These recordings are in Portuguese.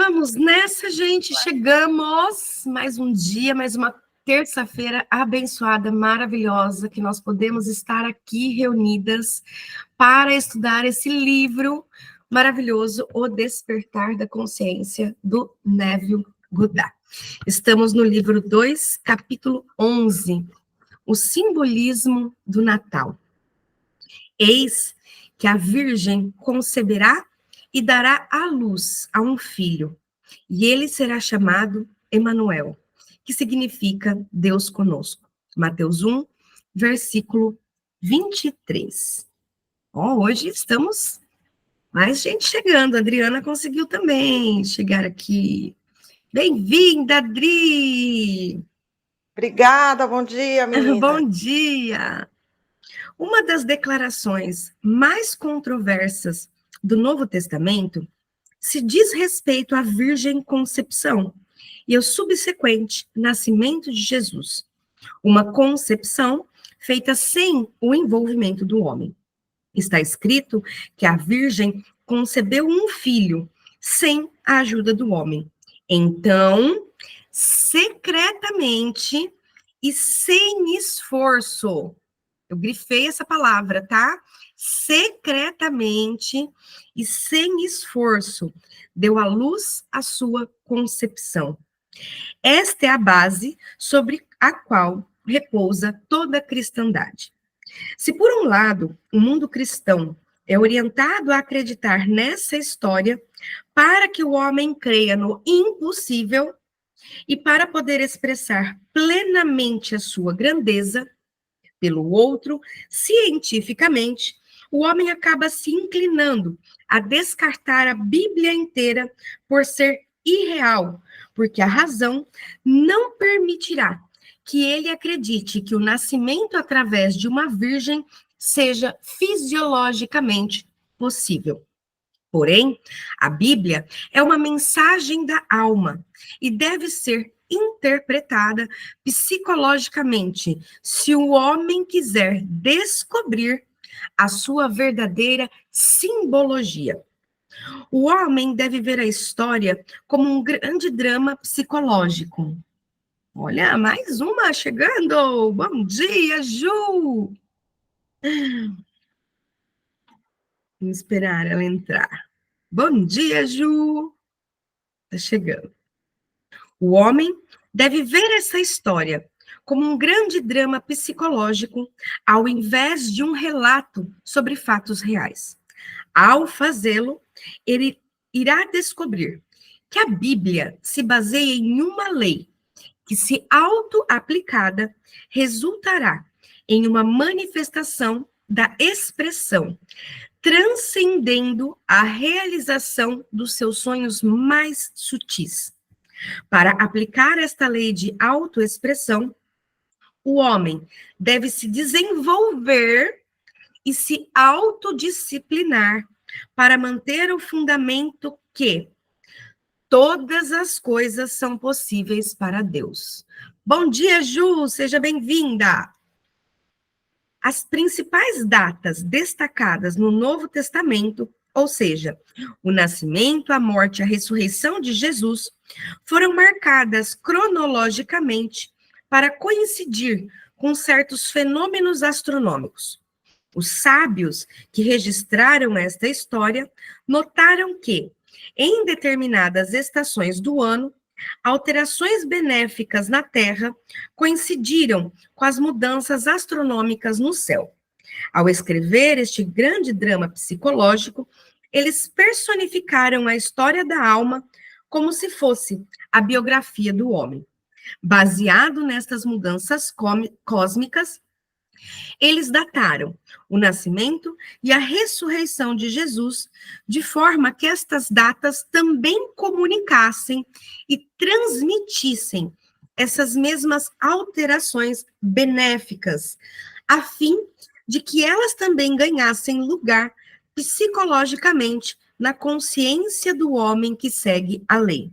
Vamos nessa, gente. Chegamos. Mais um dia, mais uma terça-feira abençoada, maravilhosa, que nós podemos estar aqui reunidas para estudar esse livro maravilhoso, O Despertar da Consciência, do Neville Goddard. Estamos no livro 2, capítulo 11, o simbolismo do Natal. Eis que a Virgem conceberá e dará à luz a um filho, e ele será chamado Emanuel, que significa Deus conosco. Mateus 1, versículo 23. Hoje estamos mais gente chegando. A Adriana conseguiu também chegar aqui. Bem-vinda, Adri! Obrigada, bom dia, menina. Bom dia! Uma das declarações mais controversas do Novo Testamento se diz respeito à Virgem Concepção e ao subsequente nascimento de Jesus. Uma concepção feita sem o envolvimento do homem. Está escrito que a Virgem concebeu um filho sem a ajuda do homem. Então, secretamente e sem esforço, eu grifei essa palavra, tá? Secretamente e sem esforço, deu à luz a sua concepção. Esta é a base sobre a qual repousa toda a cristandade. Se, por um lado, o mundo cristão é orientado a acreditar nessa história para que o homem creia no impossível e para poder expressar plenamente a sua grandeza, pelo outro, cientificamente, o homem acaba se inclinando a descartar a Bíblia inteira por ser irreal, porque a razão não permitirá que ele acredite que o nascimento através de uma virgem seja fisiologicamente possível. Porém, a Bíblia é uma mensagem da alma e deve ser interpretada psicologicamente se o homem quiser descobrir a sua verdadeira simbologia. O homem deve ver a história como um grande drama psicológico. Olha, mais uma chegando! Bom dia, Ju! Vamos esperar ela entrar. Bom dia, Ju! Tá chegando. O homem deve ver essa história como um grande drama psicológico, ao invés de um relato sobre fatos reais. Ao fazê-lo, ele irá descobrir que a Bíblia se baseia em uma lei que, se auto-aplicada, resultará em uma manifestação da expressão, transcendendo a realização dos seus sonhos mais sutis. Para aplicar esta lei de autoexpressão, o homem deve se desenvolver e se autodisciplinar para manter o fundamento que todas as coisas são possíveis para Deus. Bom dia, Ju, seja bem-vinda. As principais datas destacadas no Novo Testamento, ou seja, o nascimento, a morte e a ressurreição de Jesus, foram marcadas cronologicamente para coincidir com certos fenômenos astronômicos. Os sábios que registraram esta história notaram que, em determinadas estações do ano, alterações benéficas na Terra coincidiram com as mudanças astronômicas no céu. Ao escrever este grande drama psicológico, eles personificaram a história da alma como se fosse a biografia do homem. Baseado nestas mudanças cósmicas, eles dataram o nascimento e a ressurreição de Jesus de forma que estas datas também comunicassem e transmitissem essas mesmas alterações benéficas, a fim de que elas também ganhassem lugar psicologicamente na consciência do homem que segue a lei.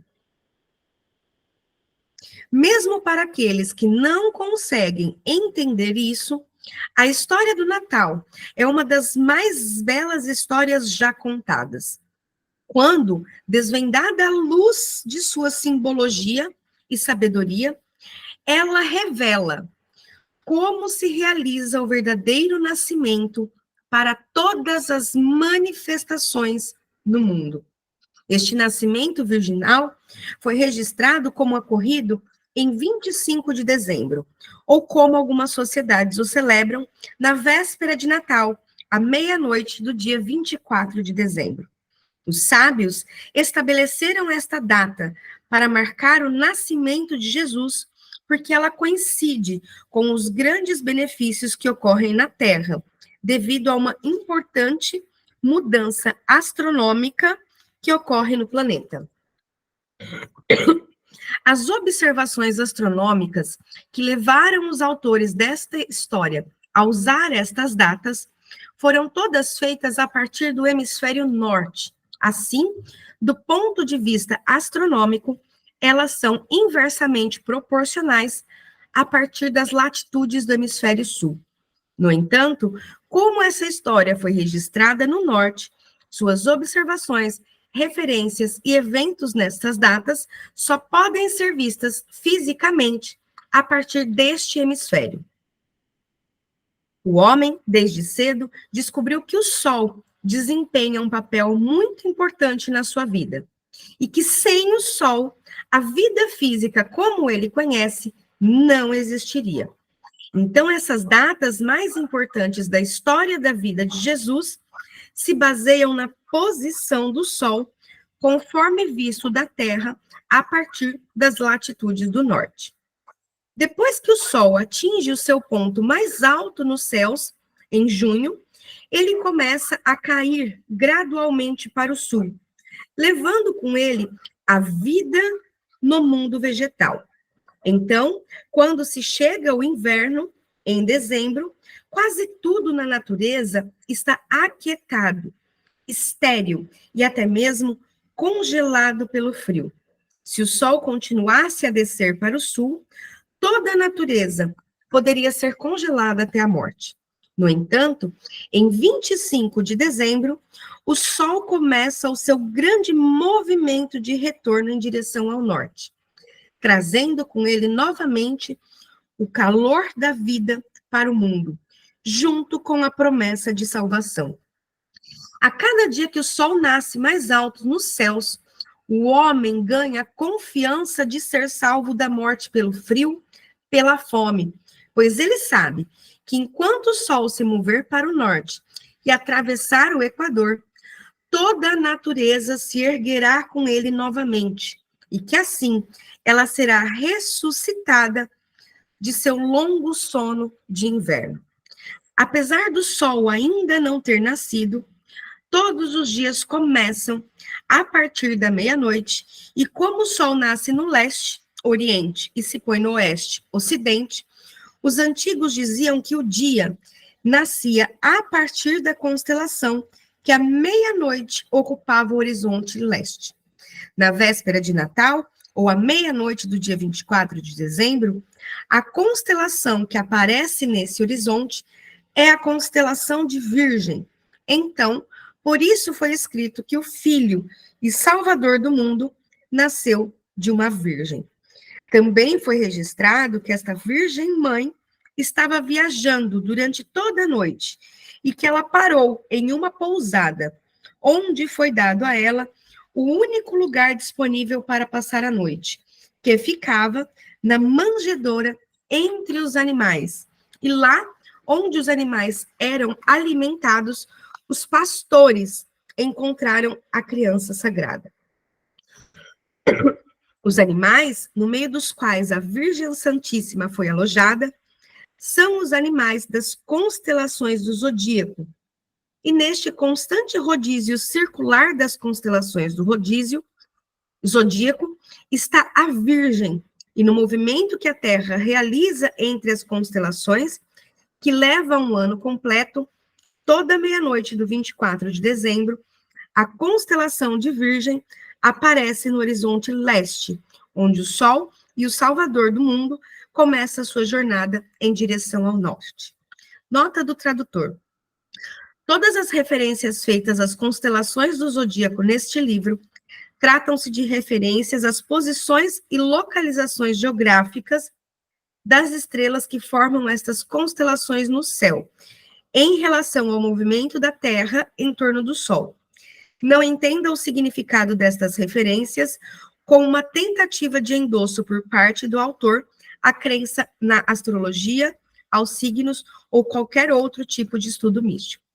Mesmo para aqueles que não conseguem entender isso, a história do Natal é uma das mais belas histórias já contadas. quando, desvendada a luz de sua simbologia e sabedoria, ela revela como se realiza o verdadeiro nascimento para todas as manifestações no mundo. Este nascimento virginal foi registrado como ocorrido em 25 de dezembro, ou como algumas sociedades o celebram na véspera de Natal, à meia-noite do dia 24 de dezembro. Os sábios estabeleceram esta data para marcar o nascimento de Jesus, porque ela coincide com os grandes benefícios que ocorrem na Terra, devido a uma importante mudança astronômica que ocorre no planeta. As observações astronômicas que levaram os autores desta história a usar estas datas foram todas feitas a partir do hemisfério norte. Assim, do ponto de vista astronômico, elas são inversamente proporcionais a partir das latitudes do hemisfério sul. No entanto, como essa história foi registrada no norte, suas observações, referências e eventos nestas datas só podem ser vistas fisicamente a partir deste hemisfério. O homem, desde cedo, descobriu que o Sol desempenha um papel muito importante na sua vida e que sem o Sol, a vida física como ele conhece não existiria. Então, essas datas mais importantes da história da vida de Jesus se baseiam na posição do Sol, conforme visto da Terra, a partir das latitudes do norte. Depois que o Sol atinge o seu ponto mais alto nos céus, em junho, ele começa a cair gradualmente para o sul, levando com ele a vida no mundo vegetal. Então, quando se chega o inverno, em dezembro, quase tudo na natureza está aquietado, estéril e até mesmo congelado pelo frio. Se o sol continuasse a descer para o sul, toda a natureza poderia ser congelada até a morte. No entanto, em 25 de dezembro, o sol começa o seu grande movimento de retorno em direção ao norte, trazendo com ele novamente o calor da vida para o mundo, junto com a promessa de salvação. A cada dia que o sol nasce mais alto nos céus, o homem ganha a confiança de ser salvo da morte pelo frio, pela fome, pois ele sabe que enquanto o sol se mover para o norte e atravessar o Equador, toda a natureza se erguerá com ele novamente, e que assim ela será ressuscitada de seu longo sono de inverno. Apesar do sol ainda não ter nascido, todos os dias começam a partir da meia-noite, e como o sol nasce no leste, oriente, e se põe no oeste, ocidente, os antigos diziam que o dia nascia a partir da constelação que à meia-noite ocupava o horizonte leste. Na véspera de Natal, ou à meia-noite do dia 24 de dezembro, a constelação que aparece nesse horizonte é a constelação de Virgem. Então, por isso foi escrito que o Filho e Salvador do mundo nasceu de uma virgem. Também foi registrado que esta Virgem Mãe estava viajando durante toda a noite e que ela parou em uma pousada, onde foi dado a ela o único lugar disponível para passar a noite, que ficava na manjedoura entre os animais. E lá, onde os animais eram alimentados, os pastores encontraram a criança sagrada. Os animais, no meio dos quais a Virgem Santíssima foi alojada, são os animais das constelações do zodíaco. E neste constante rodízio circular das constelações do rodízio zodíaco está a Virgem, e no movimento que a Terra realiza entre as constelações, que leva um ano completo, toda meia-noite do 24 de dezembro, a constelação de Virgem aparece no horizonte leste, onde o Sol e o Salvador do mundo começa a sua jornada em direção ao norte. Nota do tradutor. Todas as referências feitas às constelações do zodíaco neste livro tratam-se de referências às posições e localizações geográficas das estrelas que formam estas constelações no céu, em relação ao movimento da Terra em torno do Sol. Não entenda o significado destas referências como uma tentativa de endosso por parte do autor à crença na astrologia, aos signos ou qualquer outro tipo de estudo místico.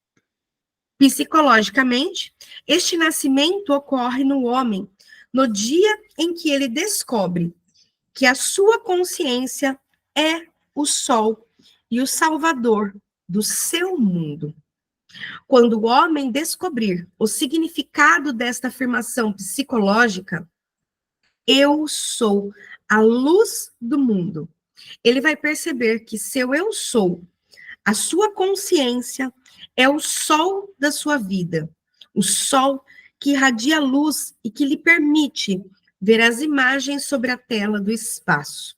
Psicologicamente, este nascimento ocorre no homem no dia em que ele descobre que a sua consciência é o Sol e o Salvador do seu mundo. Quando o homem descobrir o significado desta afirmação psicológica, eu sou a luz do mundo, ele vai perceber que seu eu sou, a sua consciência, é o sol da sua vida, o sol que irradia luz e que lhe permite ver as imagens sobre a tela do espaço.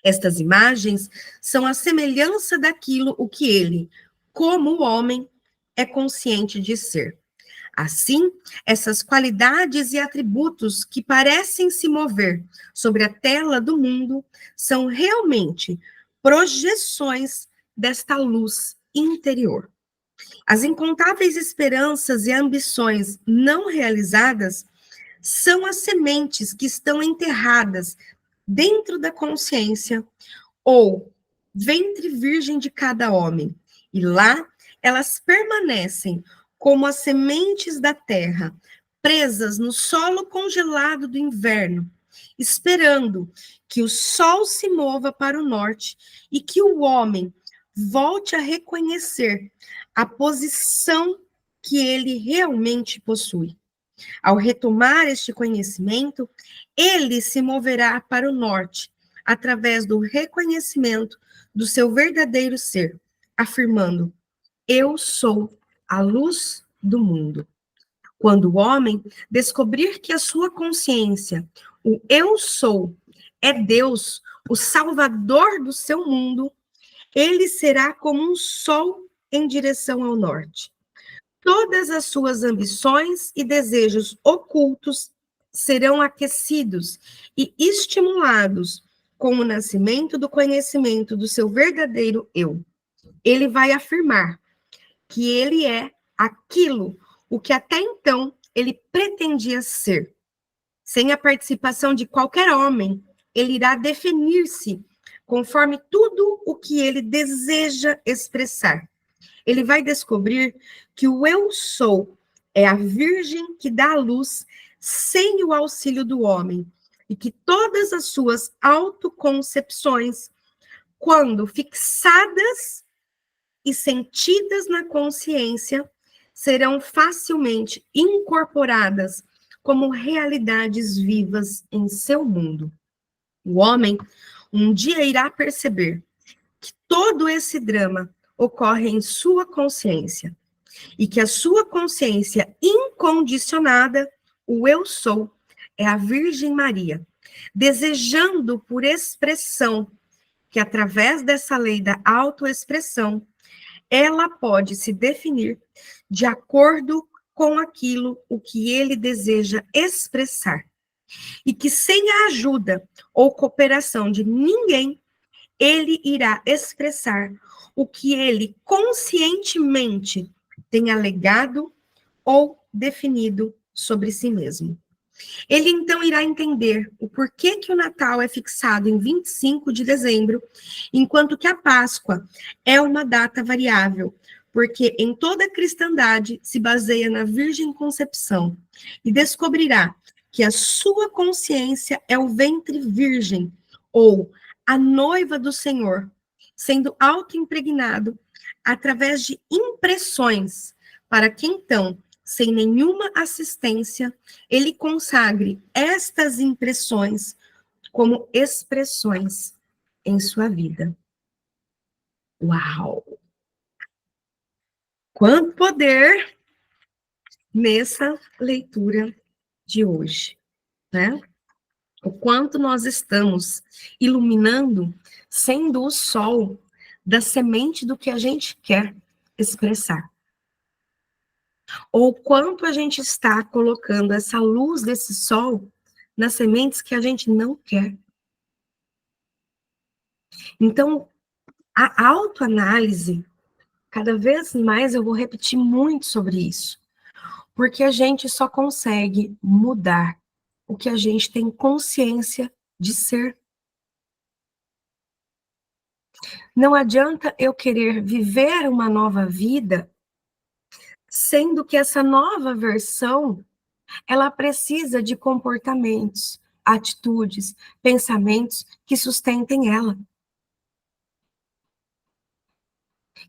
Estas imagens são a semelhança daquilo o que ele, como o homem, é consciente de ser. Assim, essas qualidades e atributos que parecem se mover sobre a tela do mundo são realmente projeções desta luz interior. As incontáveis esperanças e ambições não realizadas são as sementes que estão enterradas dentro da consciência ou ventre virgem de cada homem, e lá elas permanecem como as sementes da terra, presas no solo congelado do inverno, esperando que o sol se mova para o norte e que o homem volte a reconhecer a posição que ele realmente possui. Ao retomar este conhecimento, ele se moverá para o norte, através do reconhecimento do seu verdadeiro ser, afirmando: eu sou a luz do mundo. Quando o homem descobrir que a sua consciência, o eu sou, é Deus, o salvador do seu mundo, ele será como um sol em direção ao norte. Todas as suas ambições e desejos ocultos serão aquecidos e estimulados com o nascimento do conhecimento do seu verdadeiro eu. Ele vai afirmar que ele é aquilo o que até então ele pretendia ser. Sem a participação de qualquer homem, ele irá definir-se conforme tudo o que ele deseja expressar. Ele vai descobrir que o eu sou é a virgem que dá a luz sem o auxílio do homem, e que todas as suas autoconcepções, quando fixadas e sentidas na consciência, serão facilmente incorporadas como realidades vivas em seu mundo. O homem um dia irá perceber que todo esse drama ocorre em sua consciência, e que a sua consciência incondicionada, o eu sou, é a Virgem Maria, desejando por expressão que através dessa lei da autoexpressão, ela pode se definir de acordo com aquilo o que ele deseja expressar. E que sem a ajuda ou cooperação de ninguém, ele irá expressar o que ele conscientemente tem alegado ou definido sobre si mesmo. Ele então irá entender o porquê que o Natal é fixado em 25 de dezembro, enquanto que a Páscoa é uma data variável, porque em toda a cristandade se baseia na Virgem Concepção, e descobrirá que a sua consciência é o ventre virgem, ou a noiva do Senhor, sendo autoimpregnado através de impressões, para que então, sem nenhuma assistência, ele consagre estas impressões como expressões em sua vida. Uau! Quanto poder nessa leitura de hoje, né? O quanto nós estamos iluminando, sendo o sol da semente do que a gente quer expressar. ou quanto a gente está colocando essa luz desse sol nas sementes que a gente não quer. Então, a autoanálise, cada vez mais eu vou repetir muito sobre isso, porque a gente só consegue mudar o que a gente tem consciência de ser. Não adianta eu querer viver uma nova vida, sendo que essa nova versão, ela precisa de comportamentos, atitudes, pensamentos que sustentem ela.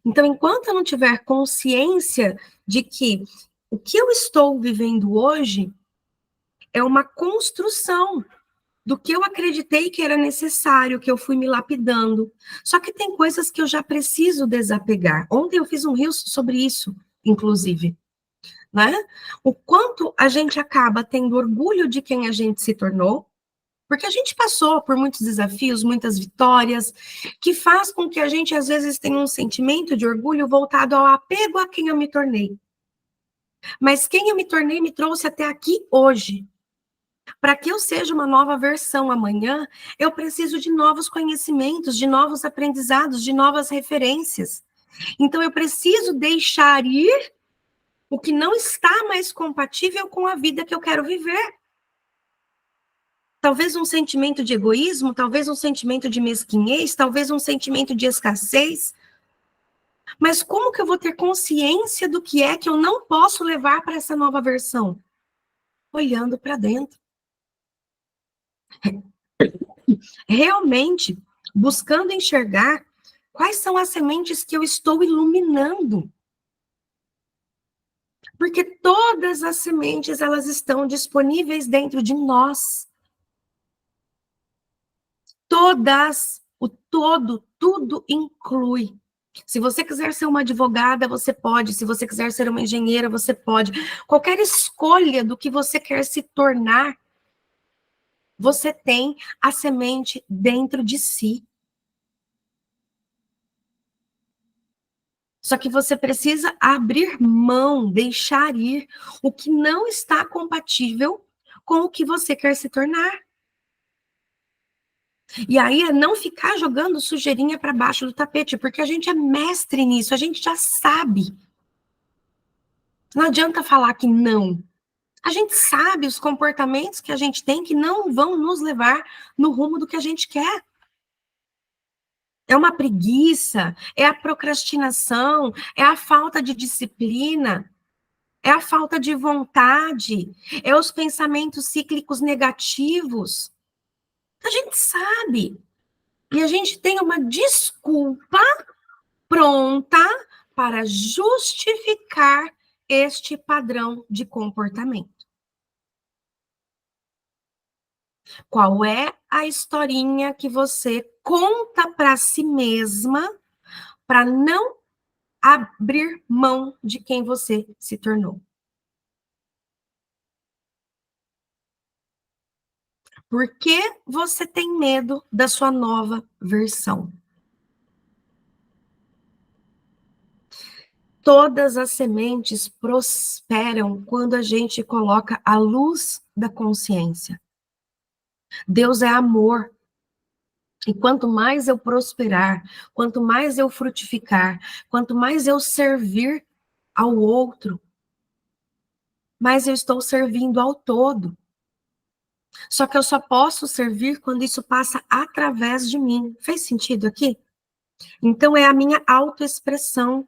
Então, enquanto eu não tiver consciência de que o que eu estou vivendo hoje é uma construção do que eu acreditei que era necessário, que eu fui me lapidando. Só que tem coisas que eu já preciso desapegar. Ontem eu fiz um reel sobre isso, inclusive, né? O quanto a gente acaba tendo orgulho de quem a gente se tornou, porque a gente passou por muitos desafios, muitas vitórias, que faz com que a gente, às vezes, tenha um sentimento de orgulho voltado ao apego a quem eu me tornei. Mas quem eu me tornei me trouxe até aqui hoje. Para que eu seja uma nova versão amanhã, eu preciso de novos conhecimentos, de novos aprendizados, de novas referências. Então, eu preciso deixar ir o que não está mais compatível com a vida que eu quero viver. Talvez um sentimento de egoísmo, talvez um sentimento de mesquinhez, talvez um sentimento de escassez. Mas como que eu vou ter consciência do que é que eu não posso levar para essa nova versão? Olhando para dentro. Realmente buscando enxergar quais são as sementes que eu estou iluminando. Porque todas as sementes, elas estão disponíveis dentro de nós. Todas, o todo, tudo inclui. Se você quiser ser uma advogada, você pode. Se você quiser ser uma engenheira, você pode. Qualquer escolha do que você quer se tornar, você tem a semente dentro de si. Só que você precisa abrir mão, deixar ir o que não está compatível com o que você quer se tornar. E aí é não ficar jogando sujeirinha para baixo do tapete, porque a gente é mestre nisso, a gente já sabe. Não adianta falar que não. A gente sabe os comportamentos que a gente tem que não vão nos levar no rumo do que a gente quer. É uma preguiça, é a procrastinação, é a falta de disciplina, é a falta de vontade, é os pensamentos cíclicos negativos. A gente sabe. E a gente tem uma desculpa pronta para justificar este padrão de comportamento. Qual é a historinha que você conta para si mesma para não abrir mão de quem você se tornou? Por que você tem medo da sua nova versão? Todas as sementes prosperam quando a gente coloca a luz da consciência. Deus é amor. E quanto mais eu prosperar, quanto mais eu frutificar, quanto mais eu servir ao outro, mais eu estou servindo ao todo. Só que eu só posso servir quando isso passa através de mim. Fez sentido aqui? Então é a minha autoexpressão.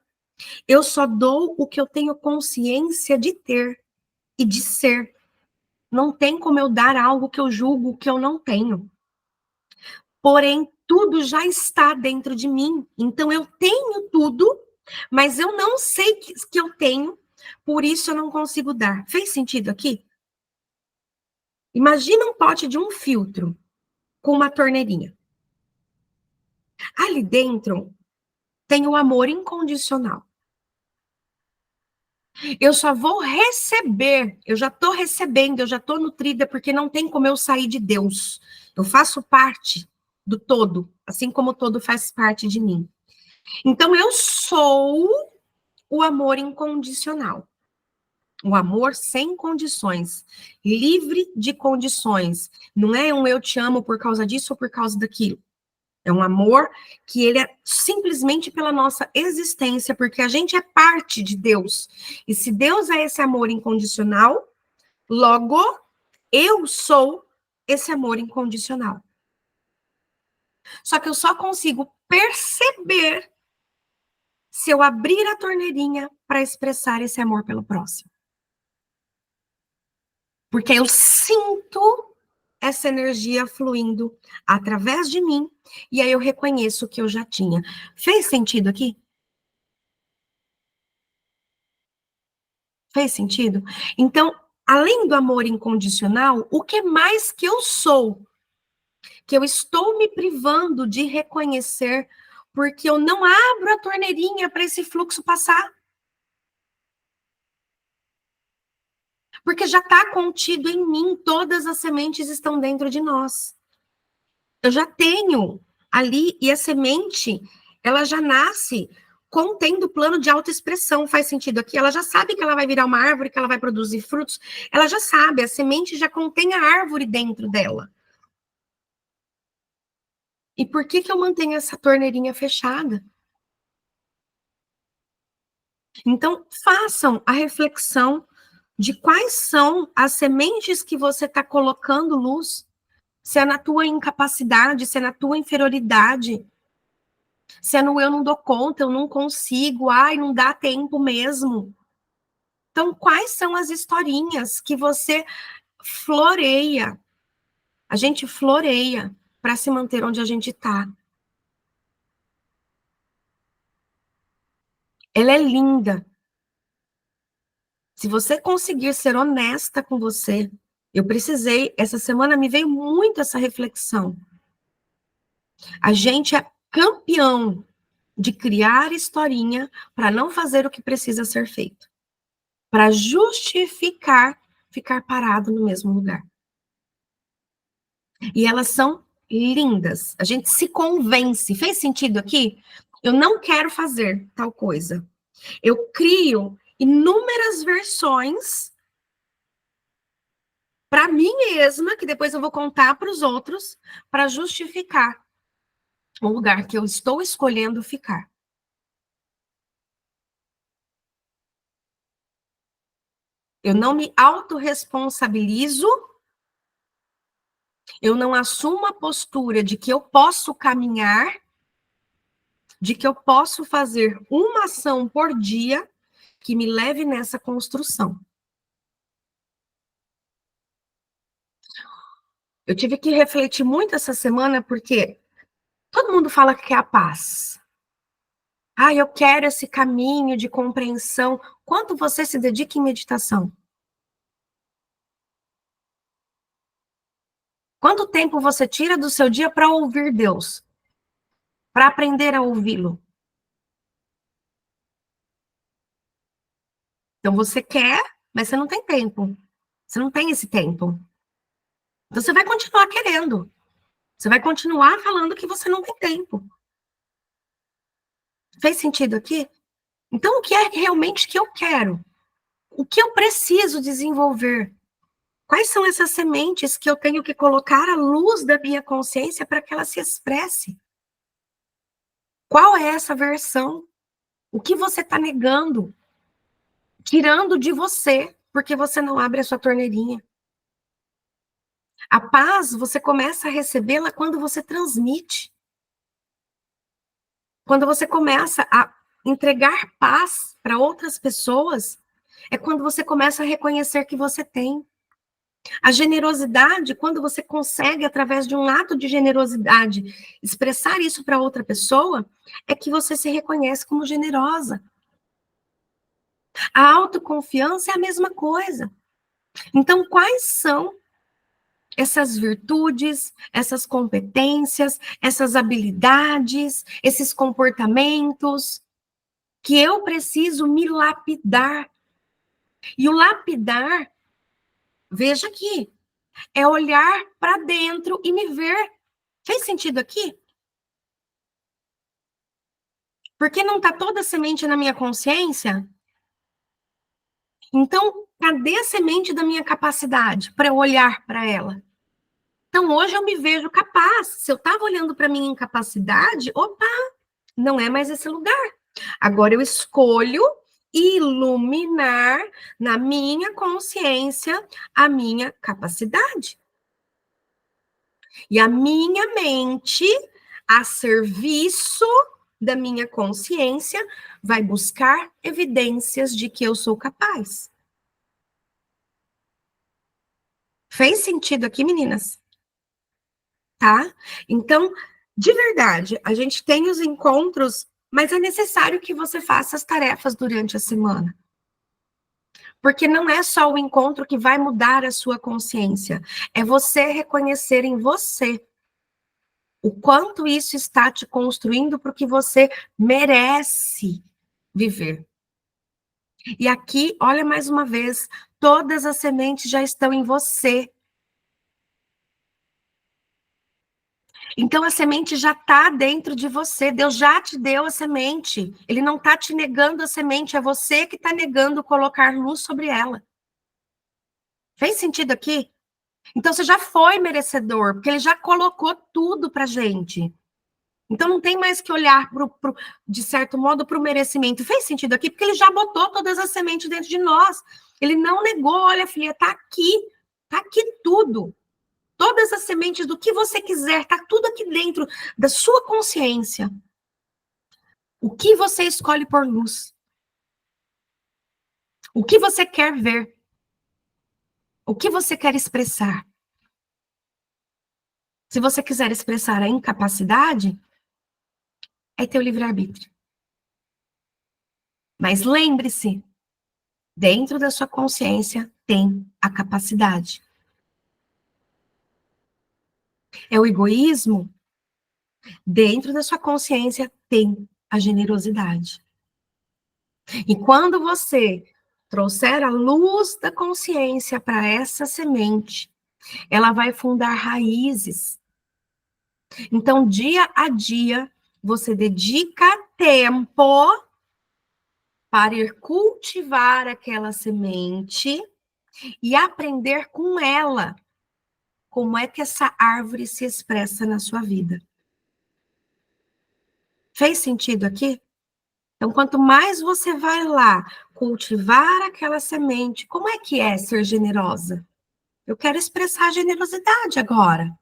Eu só dou o que eu tenho consciência de ter e de ser. Não tem como eu dar algo que eu julgo que eu não tenho. Porém, tudo já está dentro de mim. Então, eu tenho tudo, mas eu não sei que eu tenho, por isso eu não consigo dar. Fez sentido aqui? Imagina um pote de um filtro com uma torneirinha. Ali dentro tem o amor incondicional. Eu só vou receber, eu já estou recebendo, eu já estou nutrida, porque não tem como eu sair de Deus. Eu faço parte do todo, assim como o todo faz parte de mim. Então, eu sou o amor incondicional. O amor sem condições, livre de condições. Não é um eu te amo por causa disso ou por causa daquilo. É um amor que ele é simplesmente pela nossa existência, porque a gente é parte de Deus. E se Deus é esse amor incondicional, logo eu sou esse amor incondicional. Só que eu só consigo perceber se eu abrir a torneirinha para expressar esse amor pelo próximo. Porque eu sinto essa energia fluindo através de mim, e aí eu reconheço o que eu já tinha. Fez sentido aqui? Fez sentido? Então, além do amor incondicional, o que mais que eu sou? Que eu estou me privando de reconhecer, porque eu não abro a torneirinha para esse fluxo passar. Porque já está contido em mim, todas as sementes estão dentro de nós. Eu já tenho ali, e a semente, ela já nasce contendo o plano de autoexpressão. Faz sentido aqui? Ela já sabe que ela vai virar uma árvore, que ela vai produzir frutos. Ela já sabe, a semente já contém a árvore dentro dela. E por que que eu mantenho essa torneirinha fechada? Então, façam a reflexão de quais são as sementes que você está colocando luz, se é na tua incapacidade, se é na tua inferioridade, se é no eu não dou conta, eu não consigo, ai, não dá tempo mesmo. Então, quais são as historinhas que você floreia? A gente floreia para se manter onde a gente está. Ela é linda. Se você conseguir ser honesta com você, eu precisei, essa semana me veio muito essa reflexão. A gente é campeão de criar historinha para não fazer o que precisa ser feito, para justificar ficar parado no mesmo lugar. E elas são lindas. A gente se convence. Fez sentido aqui? Eu não quero fazer tal coisa. Eu crio inúmeras versões para mim mesma, que depois eu vou contar para os outros, para justificar o lugar que eu estou escolhendo ficar. Eu não me autorresponsabilizo, eu não assumo a postura de que eu posso caminhar, de que eu posso fazer uma ação por dia que me leve nessa construção. Eu tive que refletir muito essa semana, porque todo mundo fala que quer a paz. Ah, eu quero esse caminho de compreensão. Quanto você se dedica em meditação? Quanto tempo você tira do seu dia para ouvir Deus? Para aprender a ouvi-lo? Então você quer, mas você não tem tempo. Você não tem esse tempo. Então você vai continuar querendo. Você vai continuar falando que você não tem tempo. Fez sentido aqui? Então o que é realmente que eu quero? O que eu preciso desenvolver? Quais são essas sementes que eu tenho que colocar à luz da minha consciência para que ela se expresse? Qual é essa versão? O que você está negando? Tirando de você, porque você não abre a sua torneirinha. A paz, você começa a recebê-la quando você transmite. Quando você começa a entregar paz para outras pessoas, é quando você começa a reconhecer que você tem. A generosidade, quando você consegue, através de um ato de generosidade, expressar isso para outra pessoa, é que você se reconhece como generosa. A autoconfiança é a mesma coisa. Então, quais são essas virtudes, essas competências, essas habilidades, esses comportamentos que eu preciso me lapidar? E o lapidar, veja aqui, é olhar para dentro e me ver. Fez sentido aqui? Porque não está toda a semente na minha consciência? Então, Cadê a semente da minha capacidade para eu olhar para ela? Então, hoje eu me vejo capaz. Se eu estava olhando para minha incapacidade, opa, não é mais esse lugar. Agora eu escolho iluminar na minha consciência a minha capacidade. E a minha mente, a serviço da minha consciência, vai buscar evidências de que eu sou capaz. Fez sentido aqui, meninas? Tá? Então, de verdade, a gente tem os encontros, mas é necessário que você faça as tarefas durante a semana. Porque não é só o encontro que vai mudar a sua consciência, é você reconhecer em você o quanto isso está te construindo para o que você merece viver. E aqui, olha mais uma vez, todas as sementes já estão em você. Então a semente já está dentro de você, Deus já te deu a semente. Ele não está te negando a semente, é você que está negando colocar luz sobre ela. Fez sentido aqui? Então você já foi merecedor, porque ele já colocou tudo pra gente. Então não tem mais que olhar de certo modo para o merecimento. Fez sentido aqui? Porque ele já botou todas as sementes dentro de nós. Ele não negou, olha, filha, tá aqui tudo. Todas as sementes do que você quiser, tá tudo aqui dentro da sua consciência. O que você escolhe por luz? O que você quer ver? O que você quer expressar? Se você quiser expressar a incapacidade, é teu livre-arbítrio. Mas lembre-se, dentro da sua consciência tem a capacidade. É o egoísmo? Dentro da sua consciência tem a generosidade. E quando você trouxer a luz da consciência para essa semente, ela vai fundar raízes. Então, dia a dia, você dedica tempo para ir cultivar aquela semente e aprender com ela como é que essa árvore se expressa na sua vida. Fez sentido aqui? Então, quanto mais você vai lá cultivar aquela semente, como é que é ser generosa? Eu quero expressar generosidade agora.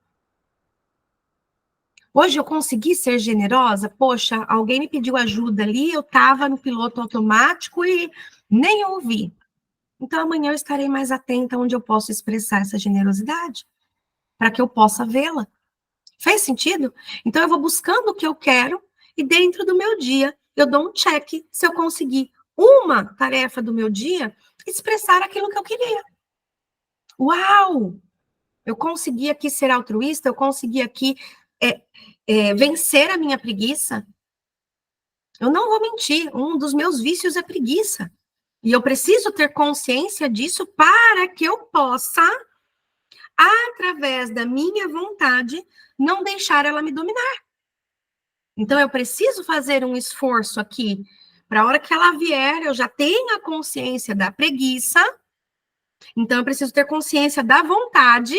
Hoje eu consegui ser generosa? Poxa, alguém me pediu ajuda ali, eu estava no piloto automático e nem ouvi. Então, amanhã eu estarei mais atenta onde eu posso expressar essa generosidade, para que eu possa vê-la. Fez sentido? Então, eu vou buscando o que eu quero e dentro do meu dia, eu dou um check se eu conseguir uma tarefa do meu dia, expressar aquilo que eu queria. Uau! Eu consegui aqui ser altruísta, eu consegui aqui vencer a minha preguiça. Eu não vou mentir, um dos meus vícios é preguiça. E eu preciso ter consciência disso para que eu possa, através da minha vontade, não deixar ela me dominar. Então, eu preciso fazer um esforço aqui, para a hora que ela vier, eu já tenho a consciência da preguiça, então eu preciso ter consciência da vontade,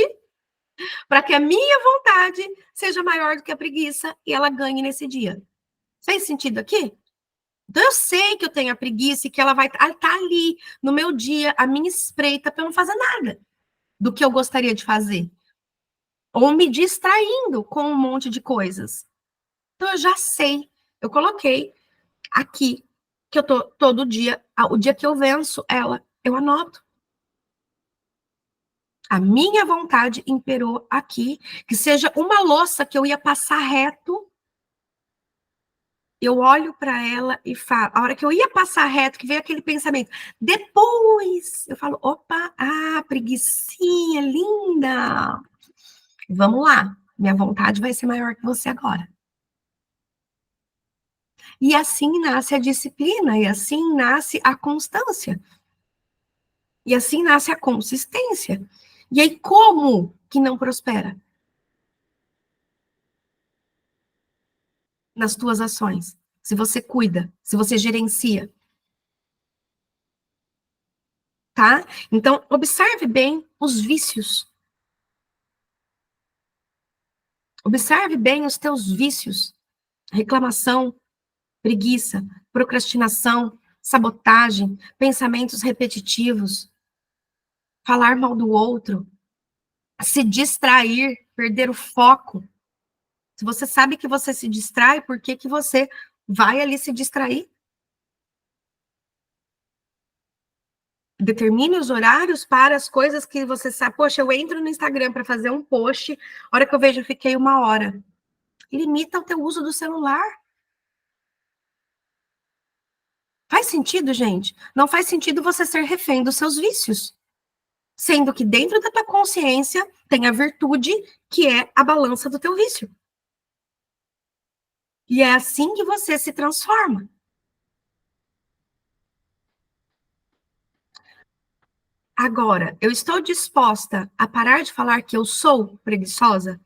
para que a minha vontade seja maior do que a preguiça e ela ganhe nesse dia. Fez sentido aqui? Então, eu sei que eu tenho a preguiça e que ela vai estar ali no meu dia, a minha espreita, para eu não fazer nada do que eu gostaria de fazer. Ou me distraindo com um monte de coisas. Então, eu já sei. Eu coloquei aqui que eu tô todo dia, o dia que eu venço ela, eu anoto. A minha vontade imperou aqui, que seja uma louça que eu ia passar reto, eu olho para ela e falo, a hora que eu ia passar reto, que veio aquele pensamento, depois, eu falo, opa, preguicinha linda, vamos lá, minha vontade vai ser maior que você agora. E assim nasce a disciplina, e assim nasce a constância. E assim nasce a consistência. E aí, como que não prospera? Nas tuas ações. Se você cuida, se você gerencia. tá? Então, observe bem os vícios. Observe bem os teus vícios. Reclamação, preguiça, procrastinação, sabotagem, pensamentos repetitivos, falar mal do outro, se distrair, perder o foco. Se você sabe que você se distrai, por que que você vai ali se distrair? Determine os horários para as coisas que você sabe. Poxa, eu entro no Instagram para fazer um post, a hora que eu vejo, eu fiquei 1 hora. Limita o teu uso do celular. Faz sentido, gente? Não faz sentido você ser refém dos seus vícios. Sendo que dentro da tua consciência tem a virtude que é a balança do teu vício. E é assim que você se transforma. Agora, eu estou disposta a parar de falar que eu sou preguiçosa?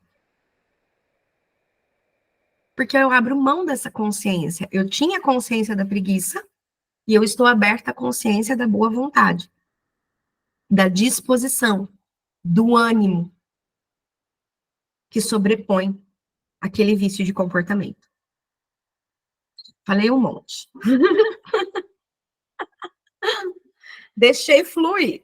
Porque eu abro mão dessa consciência. Eu tinha consciência da preguiça e eu estou aberta à consciência da boa vontade, da disposição, do ânimo que sobrepõe aquele vício de comportamento. Falei um monte. Deixei fluir.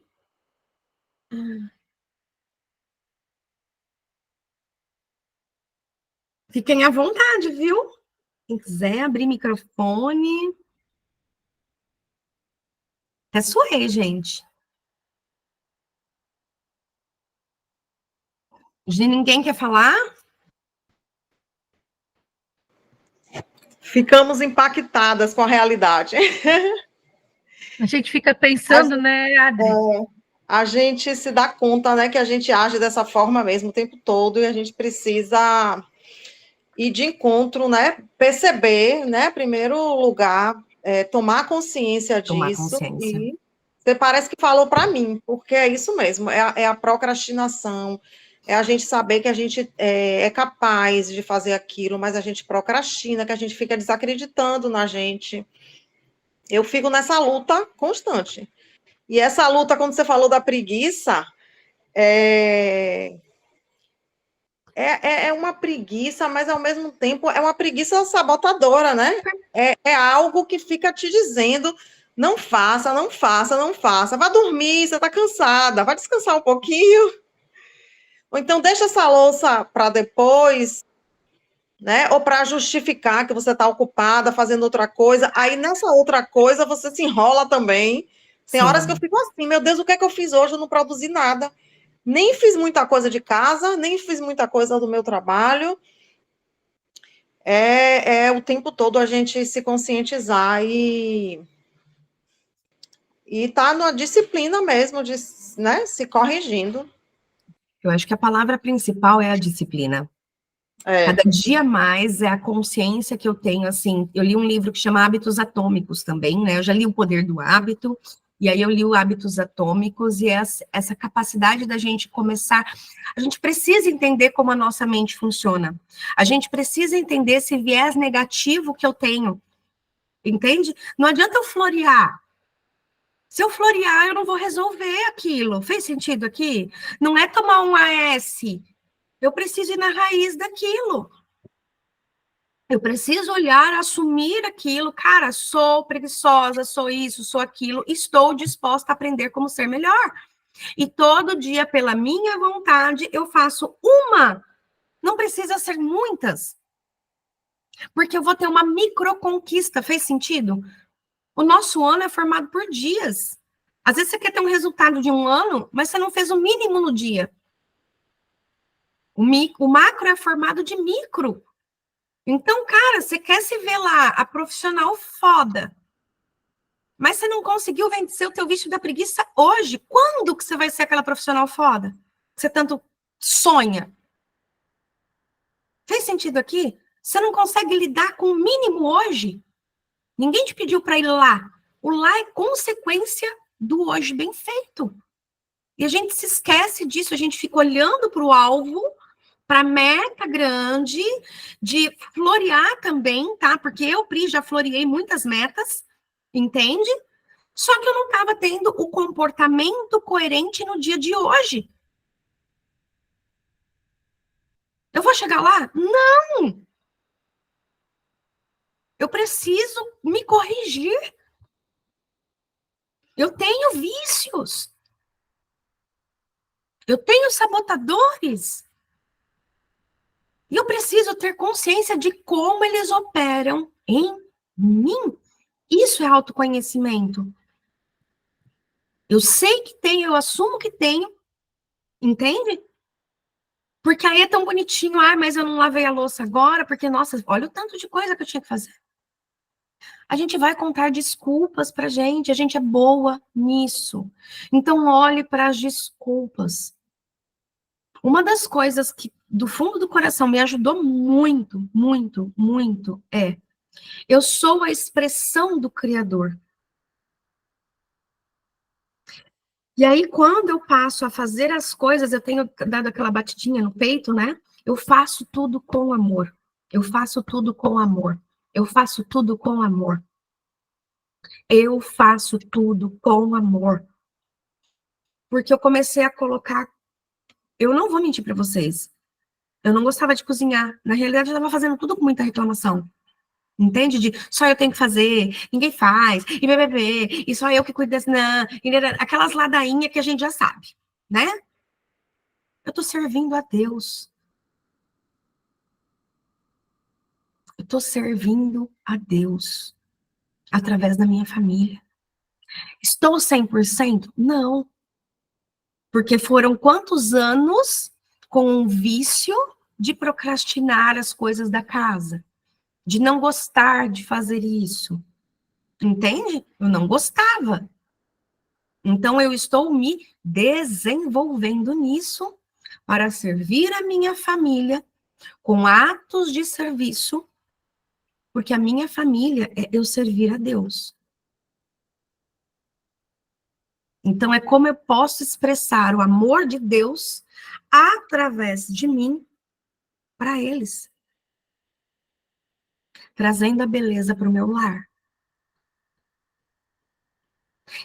Fiquem à vontade, viu? Quem quiser abrir microfone. Até suei, gente. De ninguém quer falar? Ficamos impactadas com a realidade. A gente fica pensando, né, Adri? A gente se dá conta, né, que a gente age dessa forma mesmo o tempo todo e a gente precisa ir de encontro, né, perceber, né, primeiro lugar, tomar consciência Tomar disso. consciência. E você parece que falou para mim, porque é isso mesmo, é a procrastinação, é a gente saber que a gente é capaz de fazer aquilo, mas a gente procrastina, que a gente fica desacreditando na gente. Eu fico nessa luta constante. E essa luta, quando você falou da preguiça, é uma preguiça, mas ao mesmo tempo é uma preguiça sabotadora, né? É algo que fica te dizendo: não faça, não faça, não faça. Vá dormir, você está cansada, vai descansar um pouquinho. Ou então deixa essa louça para depois, né? Ou para justificar que você está ocupada fazendo outra coisa. Aí nessa outra coisa você se enrola também. Tem horas que eu fico assim, meu Deus, o que é que eu fiz hoje? Eu não produzi nada. Nem fiz muita coisa de casa, nem fiz muita coisa do meu trabalho. É o tempo todo a gente se conscientizar e tá na disciplina mesmo, de, né, se corrigindo. Eu acho que a palavra principal é a disciplina. Cada dia mais é a consciência que eu tenho, assim, eu li um livro que chama Hábitos Atômicos também, né, eu já li O Poder do Hábito, e aí eu li o Hábitos Atômicos, e essa capacidade da gente começar, a gente precisa entender como a nossa mente funciona, a gente precisa entender esse viés negativo que eu tenho, entende? Não adianta eu florear, se eu florear eu não vou resolver aquilo, fez sentido aqui? Não é tomar um AS, eu preciso ir na raiz daquilo. Eu preciso olhar, assumir aquilo. Cara, sou preguiçosa, sou isso, sou aquilo. Estou disposta a aprender como ser melhor. E todo dia, pela minha vontade, eu faço uma. Não precisa ser muitas. Porque eu vou ter uma microconquista. Fez sentido? O nosso ano é formado por dias. Às vezes você quer ter um resultado de um ano, mas você não fez o mínimo no dia. O macro é formado de micro. Então, cara, você quer se ver lá, a profissional foda, mas você não conseguiu vencer o teu vício da preguiça hoje. Quando que você vai ser aquela profissional foda? Que você tanto sonha? Fez sentido aqui? Você não consegue lidar com o mínimo hoje? Ninguém te pediu para ir lá. O lá é consequência do hoje bem feito. E a gente se esquece disso, a gente fica olhando para o alvo, para meta grande, de florear também, tá? Porque eu, Pri, já floreei muitas metas, entende? Só que eu não estava tendo o comportamento coerente no dia de hoje. Eu vou chegar lá? Não! Eu preciso me corrigir. Eu tenho vícios. Eu tenho sabotadores. E eu preciso ter consciência de como eles operam em mim. Isso é autoconhecimento. Eu sei que tenho, eu assumo que tenho, entende? Porque aí é tão bonitinho, mas eu não lavei a louça agora, porque, nossa, olha o tanto de coisa que eu tinha que fazer. A gente vai contar desculpas pra gente, a gente é boa nisso. Então, olhe para as desculpas. Uma das coisas que, do fundo do coração, me ajudou muito, muito, muito, eu sou a expressão do Criador. E aí, quando eu passo a fazer as coisas, eu tenho dado aquela batidinha no peito, né? Eu faço tudo com amor. Eu faço tudo com amor. Eu faço tudo com amor. Eu faço tudo com amor. Porque eu comecei a colocar. Eu não vou mentir para vocês. Eu não gostava de cozinhar. Na realidade, eu estava fazendo tudo com muita reclamação. Entende? De só eu tenho que fazer, ninguém faz, e bebê, e só eu que cuido desse. Não, aquelas ladainhas que a gente já sabe, né? Eu estou servindo a Deus. Eu estou servindo a Deus através da minha família. Estou 100%? Não. Porque foram quantos anos com um vício de procrastinar as coisas da casa, de não gostar de fazer isso. Entende? Eu não gostava. Então, eu estou me desenvolvendo nisso para servir a minha família com atos de serviço, porque a minha família é eu servir a Deus. Então, é como eu posso expressar o amor de Deus através de mim para eles, trazendo a beleza para o meu lar.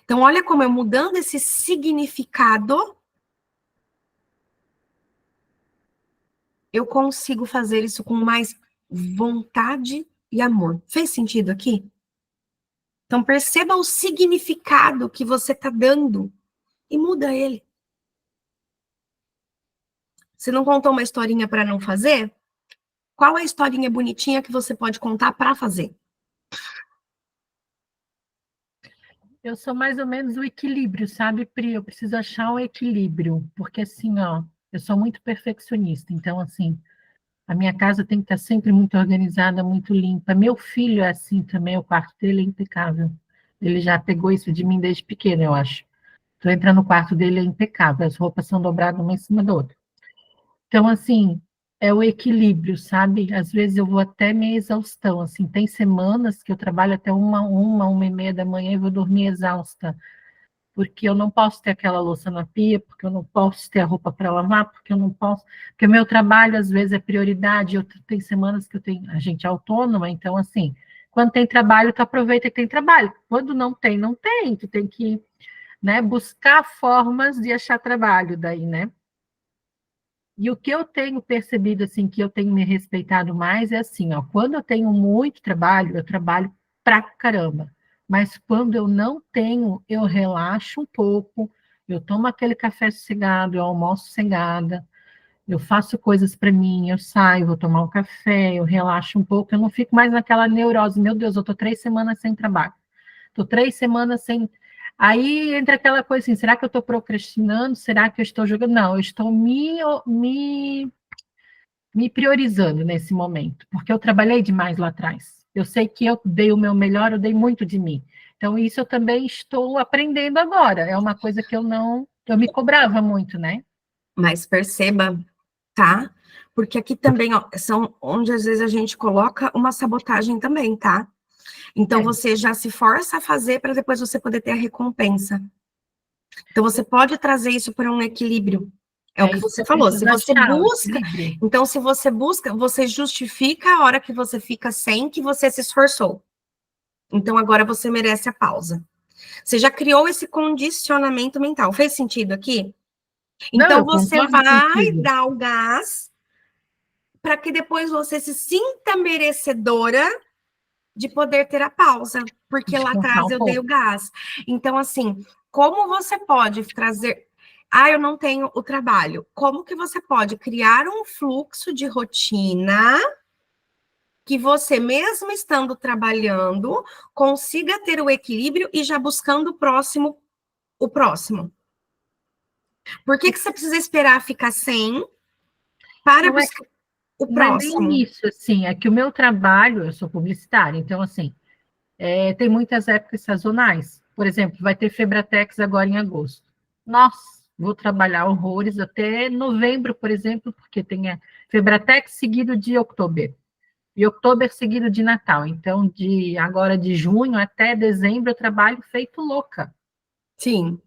Então, olha como eu mudando esse significado, eu consigo fazer isso com mais vontade e amor. Fez sentido aqui? Então, perceba o significado que você está dando e muda ele. Você não contou uma historinha para não fazer? Qual é a historinha bonitinha que você pode contar para fazer? Eu sou mais ou menos o equilíbrio, sabe, Pri? Eu preciso achar um equilíbrio, porque assim, ó, eu sou muito perfeccionista, então, assim, a minha casa tem que estar sempre muito organizada, muito limpa. Meu filho é assim também, o quarto dele é impecável. Ele já pegou isso de mim desde pequeno, eu acho. Tu entra no quarto dele, é impecável, as roupas são dobradas uma em cima da outra. Então, assim, é o equilíbrio, sabe? Às vezes eu vou até meio exaustão, assim, tem semanas que eu trabalho até uma e meia da manhã e vou dormir exausta, porque eu não posso ter aquela louça na pia, porque eu não posso ter a roupa para lavar, porque eu não posso, porque o meu trabalho às vezes é prioridade, tem semanas que eu tenho, a gente é autônoma, então assim, quando tem trabalho, tu aproveita que tem trabalho, quando não tem, não tem, tu tem que, né, buscar formas de achar trabalho daí, né? E o que eu tenho percebido, assim, que eu tenho me respeitado mais é assim, ó, quando eu tenho muito trabalho, eu trabalho pra caramba. Mas quando eu não tenho, eu relaxo um pouco, eu tomo aquele café sossegado, eu almoço sossegada, eu faço coisas para mim, eu saio, vou tomar um café, eu relaxo um pouco, eu não fico mais naquela neurose, meu Deus, eu tô 3 semanas sem trabalho. Estou 3 semanas sem. Aí entra aquela coisa assim: será que eu estou procrastinando? Será que eu estou jogando? Não, eu estou me priorizando nesse momento, porque eu trabalhei demais lá atrás. Eu sei que eu dei o meu melhor, eu dei muito de mim. Então, isso eu também estou aprendendo agora. É uma coisa que eu não. Eu me cobrava muito, né? Mas perceba, tá? Porque aqui também, ó, são onde às vezes a gente coloca uma sabotagem também, tá? Então você já se força a fazer para depois você poder ter a recompensa. Então você pode trazer isso para um equilíbrio. É o que você falou. Se você busca, então se você busca, você justifica a hora que você fica sem que você se esforçou. Então agora você merece a pausa. Você já criou esse condicionamento mental. Fez sentido aqui? Não, Então, eu você concordo vai contigo. dar o gás para que depois você se sinta merecedora de poder ter a pausa, porque lá Descansar atrás um eu dei pouco. o gás. Então, assim, como você pode trazer. Ah, eu não tenho o trabalho. Como que você pode criar um fluxo de rotina que você, mesmo estando trabalhando, consiga ter o equilíbrio e já buscando o próximo? Por que que você precisa esperar ficar sem para Não é, buscar o não é nem próximo? isso, assim, é que o meu trabalho, eu sou publicitária, então, assim, tem muitas épocas sazonais. Por exemplo, vai ter Febratex agora em agosto. Nossa, vou trabalhar horrores até novembro, por exemplo, porque tem a Febratex seguido de outubro. E outubro seguido de Natal. Então, agora de junho até dezembro, eu trabalho feito louca. Sim.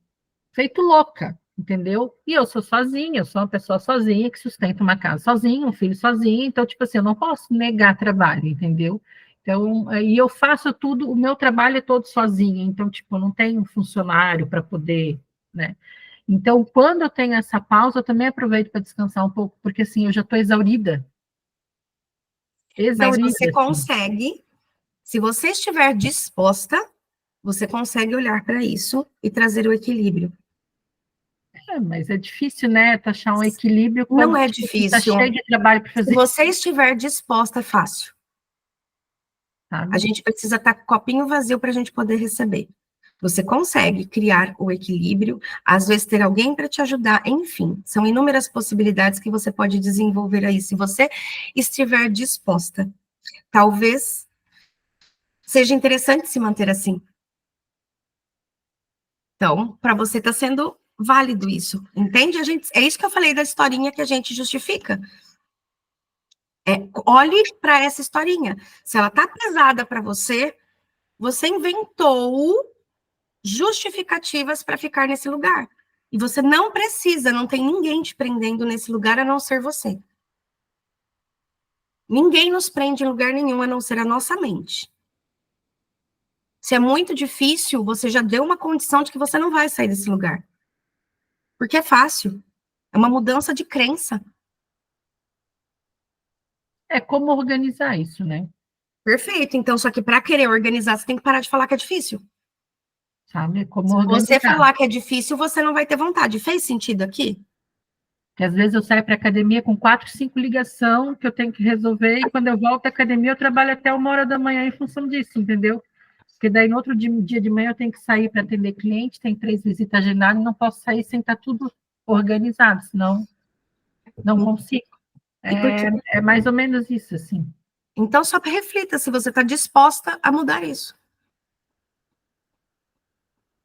Feito louca, entendeu? E eu sou sozinha, eu sou uma pessoa sozinha que sustenta uma casa sozinha, um filho sozinho, então, tipo assim, eu não posso negar trabalho, entendeu? Então, e eu faço tudo, o meu trabalho é todo sozinha, então, tipo, eu não tenho um funcionário para poder, né? Então, quando eu tenho essa pausa, eu também aproveito para descansar um pouco, porque assim, eu já estou exaurida. Mas você Exaurida, assim. consegue, se você estiver disposta, você consegue olhar para isso e trazer o equilíbrio. Mas é difícil, né, achar um equilíbrio Não quando é tipo, está cheio difícil. de trabalho para Se fazer, você estiver disposta, é fácil. A sabe? gente precisa estar com o copinho vazio para a gente poder receber. Você consegue criar o equilíbrio, às vezes ter alguém para te ajudar, enfim, são inúmeras possibilidades que você pode desenvolver aí, se você estiver disposta. Talvez seja interessante se manter assim. Então, para você está sendo válido isso, entende? É isso que eu falei da historinha que a gente justifica. Olhe para essa historinha. Se ela está pesada para você, você inventou justificativas para ficar nesse lugar. E você não precisa, não tem ninguém te prendendo nesse lugar a não ser você. Ninguém nos prende em lugar nenhum a não ser a nossa mente. Se é muito difícil, você já deu uma condição de que você não vai sair desse lugar. Porque é fácil. É uma mudança de crença. É como organizar isso, né? Perfeito. Então, só que para querer organizar, você tem que parar de falar que é difícil. Sabe? É como Se você organizar. falar que é difícil, você não vai ter vontade. Fez sentido aqui? Que às vezes eu saio para a academia com 4, 5 ligação que eu tenho que resolver, e quando eu volto à academia, eu trabalho até 1 hora da manhã em função disso, entendeu? Porque daí no outro dia de manhã eu tenho que sair para atender cliente, tem 3 visitas agendadas, e não posso sair sem estar tudo organizado, senão não consigo. E por quê? É mais ou menos isso, assim. Então, só reflita se você está disposta a mudar isso.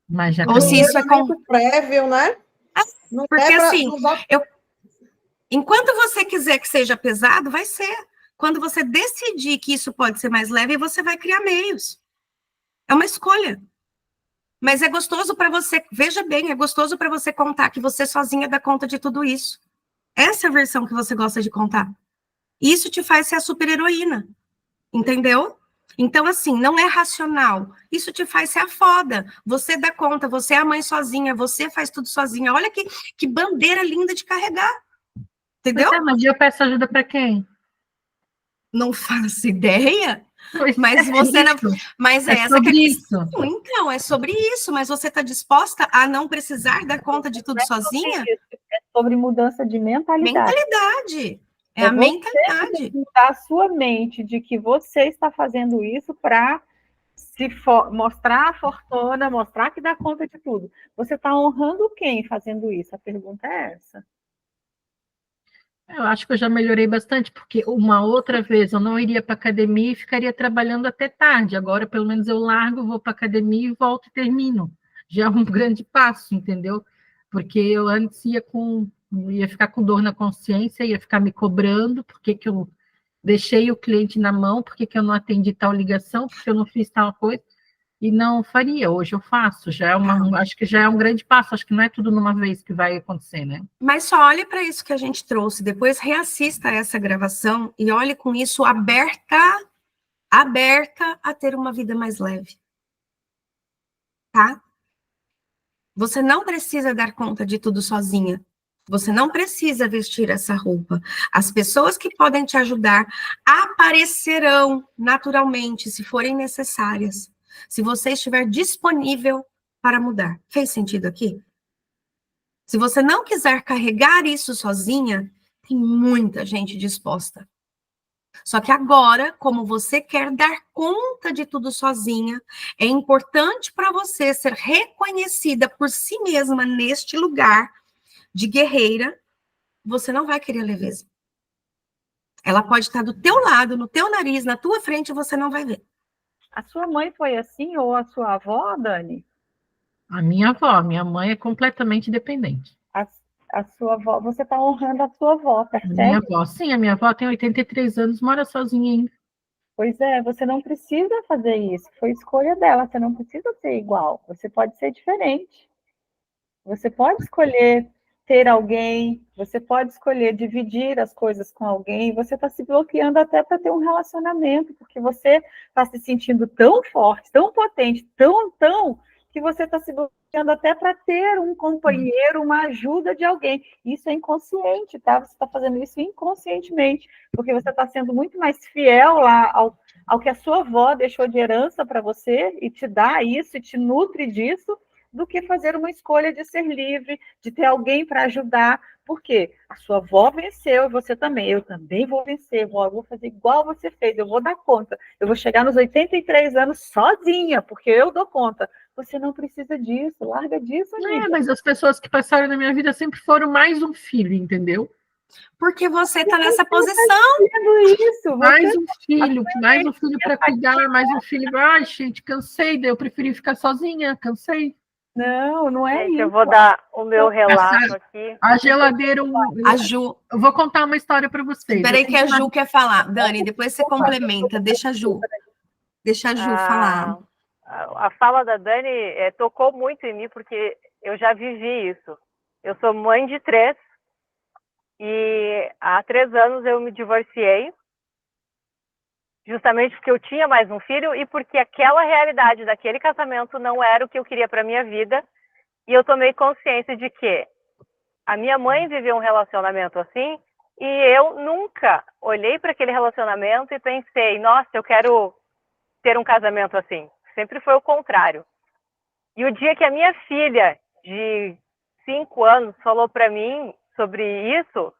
Mas já Ou se caminhei. isso é com. Planejamento prévio, né? Não Porque é para. assim, enquanto você quiser que seja pesado, vai ser. Quando você decidir que isso pode ser mais leve, você vai criar meios. É uma escolha. Mas é gostoso para você, veja bem, é gostoso para você contar que você sozinha dá conta de tudo isso. Essa é a versão que você gosta de contar. Isso te faz ser a super-heroína, entendeu? Então, assim, não é racional. Isso te faz ser a foda. Você dá conta, você é a mãe sozinha, você faz tudo sozinha. Olha que bandeira linda de carregar, Pois entendeu? é, mas eu peço ajuda para quem? Não faço ideia, Pois mas é você não. isso. Mas É é essa que é a sobre isso. questão. Então, é sobre isso, mas você está disposta a não precisar dar conta de tudo Não é sobre sozinha? isso, é sobre mudança de mentalidade. Mentalidade. É É a você que tem mentalidade. que mudar a sua mente de que você está fazendo isso para mostrar a fortuna, mostrar que dá conta de tudo. Você está honrando quem fazendo isso? A pergunta é essa. Eu acho que eu já melhorei bastante, porque uma outra vez eu não iria para academia e ficaria trabalhando até tarde. Agora, pelo menos, eu largo, vou para academia e volto e termino. Já é um grande passo, entendeu? Porque eu antes ia ficar com dor na consciência, ia ficar me cobrando, porque que eu deixei o cliente na mão, porque que eu não atendi tal ligação, porque eu não fiz tal coisa. E não faria, hoje eu faço, acho que já é um grande passo, acho que não é tudo numa vez que vai acontecer, né? Mas só olhe para isso que a gente trouxe, depois reassista essa gravação e olhe com isso aberta a ter uma vida mais leve. tá? Você não precisa dar conta de tudo sozinha. Você não precisa vestir essa roupa. As pessoas que podem te ajudar aparecerão naturalmente, se forem necessárias. Se você estiver disponível para mudar. Fez sentido aqui? Se você não quiser carregar isso sozinha, tem muita gente disposta. Só que agora, como você quer dar conta de tudo sozinha, é importante para você ser reconhecida por si mesma neste lugar de guerreira. Você não vai querer leveza. Ela pode estar do teu lado, no teu nariz, na tua frente, e você não vai ver. A sua mãe foi assim, ou a sua avó, Dani? A minha avó, minha mãe é completamente dependente. A sua avó, você está honrando a sua avó, Minha percebe? avó, sim, a minha avó tem 83 anos, mora sozinha ainda. Pois é, você não precisa fazer isso. Foi escolha dela, você não precisa ser igual. Você pode ser diferente. Você pode escolher ter alguém, você pode escolher dividir as coisas com alguém, você está se bloqueando até para ter um relacionamento, porque você está se sentindo tão forte, tão potente, tão, que você está se bloqueando até para ter um companheiro, uma ajuda de alguém. Isso é inconsciente, tá? Você está fazendo isso inconscientemente, porque você está sendo muito mais fiel lá ao que a sua avó deixou de herança para você e te dá isso e te nutre disso, do que fazer uma escolha de ser livre, de ter alguém para ajudar. Por quê? A sua avó venceu e você também. Eu também vou vencer, eu vou fazer igual você fez, eu vou dar conta. Eu vou chegar nos 83 anos sozinha, porque eu dou conta. Você não precisa disso, larga disso, amiga. Mas as pessoas que passaram na minha vida sempre foram mais um filho, entendeu? Porque você está nessa posição. Isso, mais um filho para cuidar, mais um filho. Ai, gente, cansei, daí eu preferi ficar sozinha, cansei. Não é Gente, isso. eu vou dar o meu relato aqui. A geladeira. A Ju. Eu vou contar uma história para vocês. Peraí que a Ju quer falar. Dani, depois você complementa. Deixa a Ju. Deixa a Ju falar. A fala da Dani tocou muito em mim, porque eu já vivi isso. Eu sou mãe de 3 e há 3 anos eu me divorciei, justamente porque eu tinha mais um filho e porque aquela realidade daquele casamento não era o que eu queria para minha vida. E eu tomei consciência de que a minha mãe viveu um relacionamento assim e eu nunca olhei para aquele relacionamento e pensei, nossa, eu quero ter um casamento assim. Sempre foi o contrário. E o dia que a minha filha de 5 anos falou para mim sobre isso,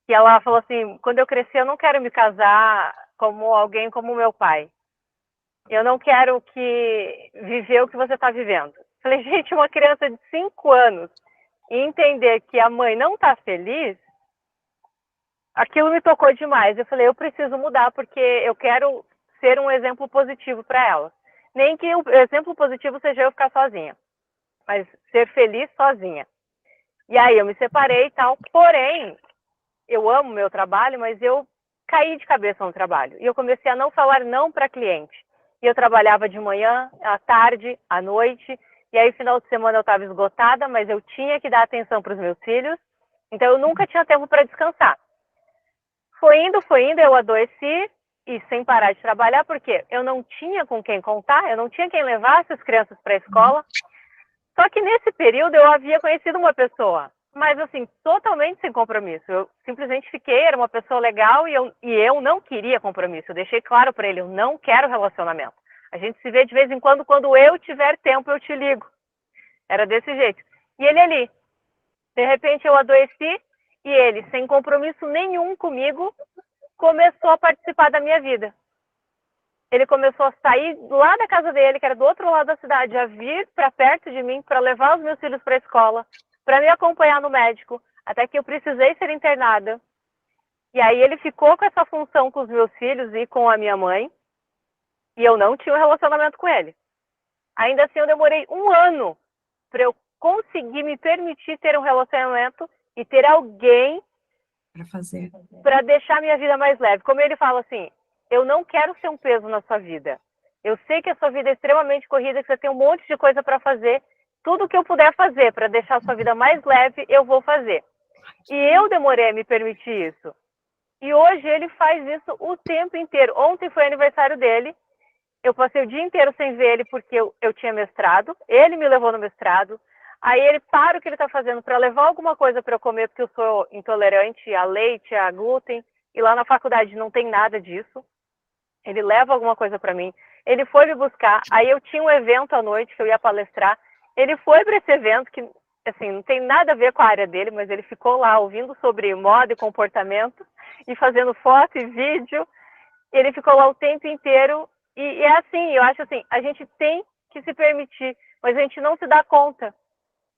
que ela falou assim, quando eu crescer eu não quero me casar como alguém como meu pai. Eu não quero viver o que você está vivendo. Falei, gente, uma criança de 5 anos e entender que a mãe não está feliz, aquilo me tocou demais. Eu falei, eu preciso mudar porque eu quero ser um exemplo positivo para ela. Nem que o exemplo positivo seja eu ficar sozinha, mas ser feliz sozinha. E aí eu me separei e tal, porém, eu amo meu trabalho, mas eu caí de cabeça no trabalho. E eu comecei a não falar não para cliente. E eu trabalhava de manhã, à tarde, à noite, e aí final de semana eu estava esgotada, mas eu tinha que dar atenção para os meus filhos, então eu nunca tinha tempo para descansar. Foi indo, eu adoeci, e sem parar de trabalhar, porque eu não tinha com quem contar, eu não tinha quem levasse as crianças para a escola. Só que nesse período eu havia conhecido uma pessoa, mas assim, totalmente sem compromisso. Eu simplesmente fiquei, era uma pessoa legal e eu não queria compromisso. Eu deixei claro para ele, eu não quero relacionamento. A gente se vê de vez em quando eu tiver tempo, eu te ligo. Era desse jeito. E ele ali. De repente eu adoeci e ele, sem compromisso nenhum comigo, começou a participar da minha vida. Ele começou a sair lá da casa dele, que era do outro lado da cidade, a vir para perto de mim, para levar os meus filhos para a escola, para me acompanhar no médico, até que eu precisei ser internada. E aí ele ficou com essa função com os meus filhos e com a minha mãe, e eu não tinha um relacionamento com ele. Ainda assim, eu demorei 1 ano para eu conseguir me permitir ter um relacionamento e ter alguém para deixar minha vida mais leve. Como ele fala assim, eu não quero ser um peso na sua vida. Eu sei que a sua vida é extremamente corrida, que você tem um monte de coisa para fazer. Tudo que eu puder fazer para deixar a sua vida mais leve, eu vou fazer. E eu demorei a me permitir isso. E hoje ele faz isso o tempo inteiro. Ontem foi aniversário dele eu passei o dia inteiro sem ver ele porque eu tinha mestrado, ele me levou no mestrado, aí ele para o que ele está fazendo para levar alguma coisa para eu comer, porque eu sou intolerante a leite, a glúten, e lá na faculdade não tem nada disso. Ele leva alguma coisa para mim, ele foi me buscar, aí eu tinha um evento à noite que eu ia palestrar, ele foi para esse evento que, assim, não tem nada a ver com a área dele, mas ele ficou lá ouvindo sobre moda e comportamento, e fazendo foto e vídeo, ele ficou lá o tempo inteiro, e é assim, eu acho assim, a gente tem que se permitir, mas a gente não se dá conta,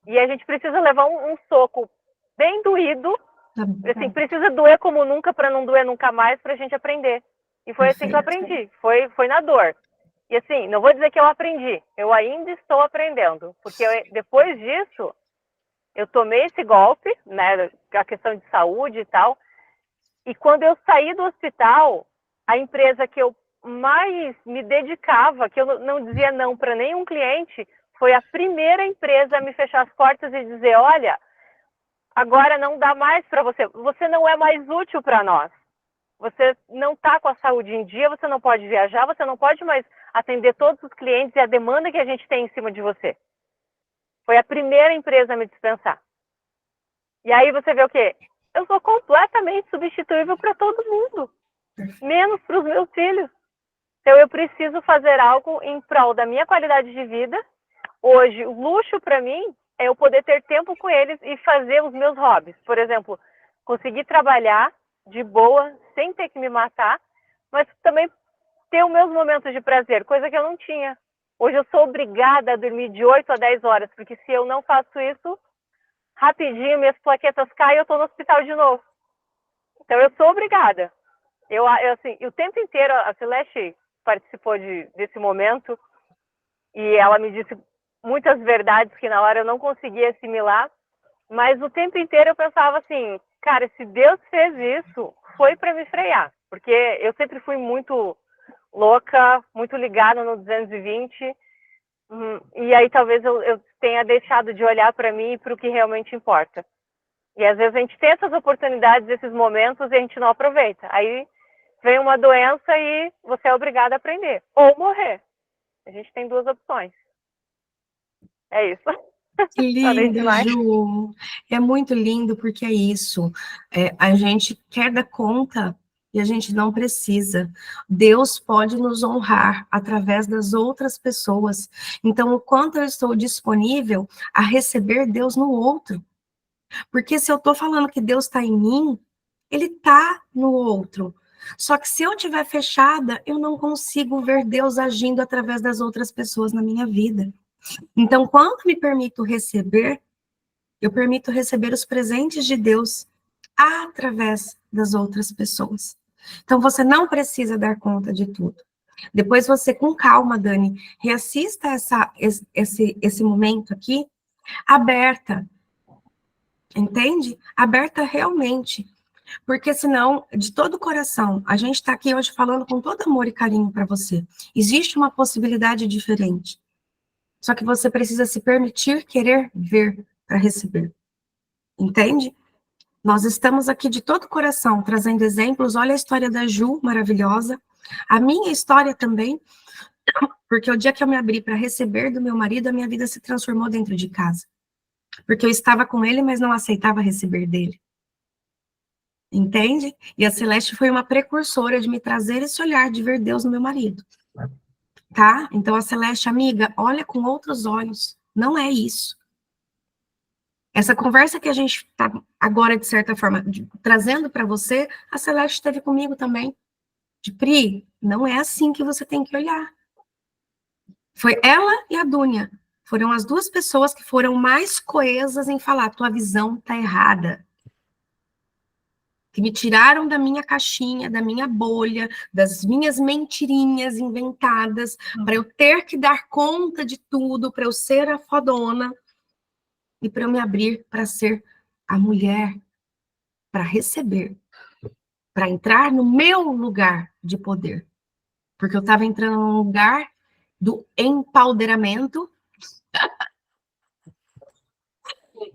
e a gente precisa levar um soco bem doído, assim, precisa doer como nunca para não doer nunca mais para a gente aprender. E foi assim que eu aprendi, foi na dor. E assim, não vou dizer que eu aprendi, eu ainda estou aprendendo, porque depois disso, eu tomei esse golpe, né, a questão de saúde e tal, e quando eu saí do hospital, a empresa que eu mais me dedicava, que eu não dizia não para nenhum cliente, foi a primeira empresa a me fechar as portas e dizer, olha, agora não dá mais para você, você não é mais útil para nós. Você não está com a saúde em dia, você não pode viajar, você não pode mais atender todos os clientes e a demanda que a gente tem em cima de você. Foi a primeira empresa a me dispensar. E aí você vê o quê? Eu sou completamente substituível para todo mundo, menos para os meus filhos. Então eu preciso fazer algo em prol da minha qualidade de vida. Hoje, o luxo para mim é eu poder ter tempo com eles e fazer os meus hobbies. Por exemplo, conseguir trabalhar de boa, sem ter que me matar, mas também ter os meus momentos de prazer, coisa que eu não tinha. Hoje eu sou obrigada a dormir de 8 a 10 horas, porque se eu não faço isso, rapidinho minhas plaquetas caem e eu estou no hospital de novo. Então eu sou obrigada. Eu assim, o tempo inteiro, a Celeste participou desse momento e ela me disse muitas verdades que na hora eu não conseguia assimilar, mas o tempo inteiro eu pensava assim, cara, se Deus fez isso, foi para me frear, porque eu sempre fui muito louca, muito ligada no 220, e aí talvez eu tenha deixado de olhar para mim e para o que realmente importa. E às vezes a gente tem essas oportunidades, esses momentos, e a gente não aproveita. Aí vem uma doença e você é obrigado a aprender, ou morrer. A gente tem duas opções. É isso. Que lindo, Ju. É muito lindo porque é isso. A gente quer dar conta e a gente não precisa. Deus pode nos honrar através das outras pessoas. Então, o quanto eu estou disponível a receber Deus no outro. Porque se eu estou falando que Deus está em mim, Ele está no outro. Só que se eu estiver fechada, eu não consigo ver Deus agindo através das outras pessoas na minha vida. Então, quando me permito receber, eu permito receber os presentes de Deus através das outras pessoas. Então, você não precisa dar conta de tudo. Depois você, com calma, Dani, reassista esse momento aqui, aberta, entende? Aberta realmente. Porque senão, de todo o coração, a gente está aqui hoje falando com todo amor e carinho para você. Existe uma possibilidade diferente. Só que você precisa se permitir querer ver para receber. Entende? Nós estamos aqui de todo o coração, trazendo exemplos. Olha a história da Ju, maravilhosa. A minha história também, porque o dia que eu me abri para receber do meu marido, a minha vida se transformou dentro de casa. Porque eu estava com ele, mas não aceitava receber dele. Entende? E a Celeste foi uma precursora de me trazer esse olhar de ver Deus no meu marido. Tá? Então, a Celeste, amiga, olha com outros olhos. Não é isso. Essa conversa que a gente está agora, de certa forma, trazendo para você, a Celeste esteve comigo também. De Pri, não é assim que você tem que olhar. Foi ela e a Dúnia. Foram as duas pessoas que foram mais coesas em falar, tua visão está errada. Que me tiraram da minha caixinha, da minha bolha, das minhas mentirinhas inventadas, para eu ter que dar conta de tudo, para eu ser a fodona, e para eu me abrir para ser a mulher, para receber, para entrar no meu lugar de poder. Porque eu estava entrando num lugar do empoderamento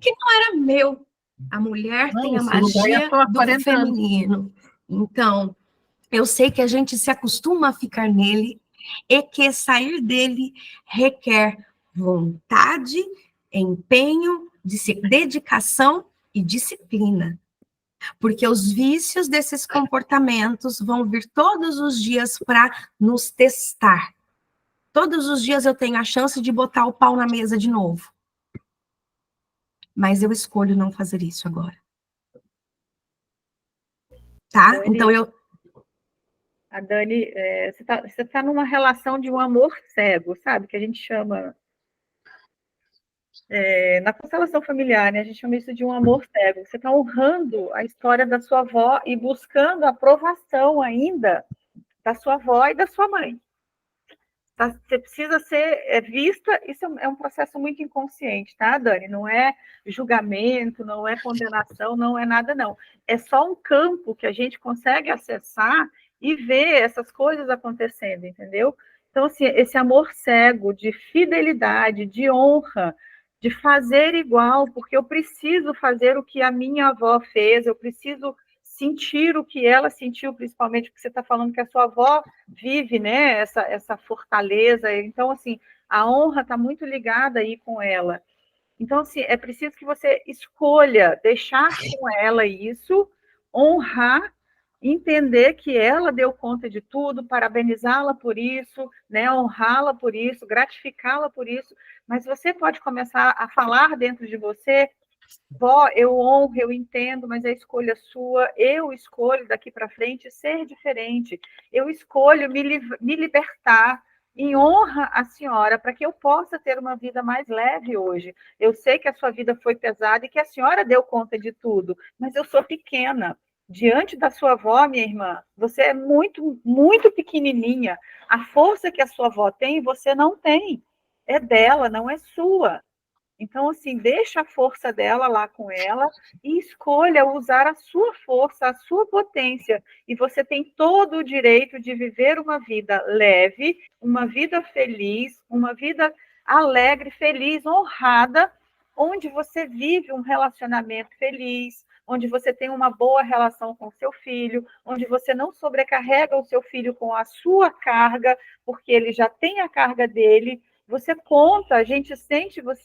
que não era meu. A mulher tem a magia do feminino. Então, eu sei que a gente se acostuma a ficar nele e que sair dele requer vontade, empenho, dedicação e disciplina. Porque os vícios desses comportamentos vão vir todos os dias para nos testar. Todos os dias eu tenho a chance de botar o pau na mesa de novo. Mas eu escolho não fazer isso agora. Tá? Dani, Então a Dani, você tá numa relação de um amor cego, sabe? Que a gente chama, na constelação familiar, né? A gente chama isso de um amor cego. Você está honrando a história da sua avó e buscando a aprovação ainda da sua avó e da sua mãe. Você precisa ser vista, isso é um processo muito inconsciente, tá, Dani? Não é julgamento, não é condenação, não é nada, não. É só um campo que a gente consegue acessar e ver essas coisas acontecendo, entendeu? Então, assim, esse amor cego de fidelidade, de honra, de fazer igual, porque eu preciso fazer o que a minha avó fez, eu preciso sentir o que ela sentiu, principalmente porque você está falando que a sua avó vive, né, essa fortaleza. Então, assim, a honra está muito ligada aí com ela. Então, assim, é preciso que você escolha deixar com ela isso, honrar, entender que ela deu conta de tudo, parabenizá-la por isso, né, honrá-la por isso, gratificá-la por isso, mas você pode começar a falar dentro de você: vó, eu honro, eu entendo, mas a escolha é sua. Eu escolho daqui para frente ser diferente. Eu escolho me libertar em honra à senhora, para que eu possa ter uma vida mais leve hoje. Eu sei que a sua vida foi pesada e que a senhora deu conta de tudo, mas eu sou pequena. Diante da sua avó, minha irmã, você é muito, muito pequenininha. A força que a sua avó tem, você não tem. É dela, não é sua. Então, assim, deixa a força dela lá com ela e escolha usar a sua força, a sua potência. E você tem todo o direito de viver uma vida leve, uma vida feliz, uma vida alegre, feliz, honrada, onde você vive um relacionamento feliz, onde você tem uma boa relação com seu filho, onde você não sobrecarrega o seu filho com a sua carga, porque ele já tem a carga dele. Você conta, a gente sente você.